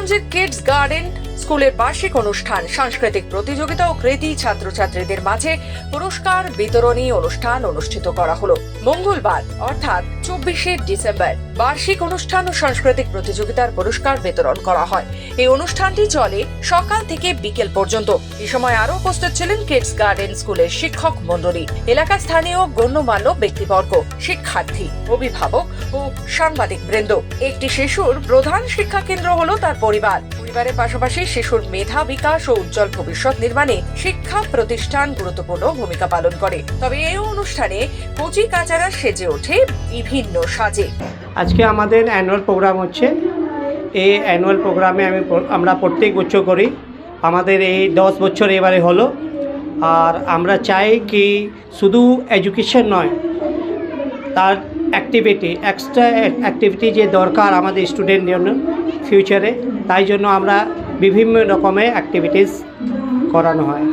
রানীগঞ্জের kids garden স্কুলের বার্ষিক অনুষ্ঠান, সাংস্কৃতিক প্রতিযোগিতা ও কৃতি ছাত্রছাত্রীদের মাঝে পুরস্কার বিতরণী অনুষ্ঠান অনুষ্ঠিত করা হলো মঙ্গলবার অর্থাৎ 24শে ডিসেম্বর। বার্ষিক অনুষ্ঠান ও সাংস্কৃতিক প্রতিযোগিতার পুরস্কার বিতরণ করা হয়। এই অনুষ্ঠানটি চলে সকাল থেকে বিকেল পর্যন্ত। এই সময় আরো উপস্থিত ছিলেন কিডস গার্ডেন স্কুলের শিক্ষক মণ্ডলী, এলাকার স্থানীয় গণ্যমান্য ব্যক্তিবর্গ, শিক্ষার্থী, অভিভাবক ও সাংবাদিক বৃন্দ। একটি শিশুর প্রধান শিক্ষা কেন্দ্র হলো তার পরিবারের পাশাপাশি শিশুর মেধা বিকাশ ও উজ্জ্বল ভবিষ্যৎ নির্মাণে শিক্ষা প্রতিষ্ঠান গুরুত্বপূর্ণ ভূমিকা পালন করে। তবে এই অনুষ্ঠানে কচি কাচারা সেজে ওঠে বিভিন্ন সাজে। আজকে আমাদের অ্যানুয়াল প্রোগ্রাম হচ্ছে। এই অ্যানুয়াল প্রোগ্রামে আমরা প্রত্যেক বছর করি। আমাদের এই 10 বছর এবারে হলো। আর আমরা চাই কি শুধু এডুকেশন নয়, তার অ্যাক্টিভিটি, এক্সট্রা অ্যাক্টিভিটি যে দরকার আমাদের স্টুডেন্টের জন্য ফিউচারে, তাই জন্য আমরা বিভিন্ন রকমের অ্যাক্টিভিটিস করানো হয়।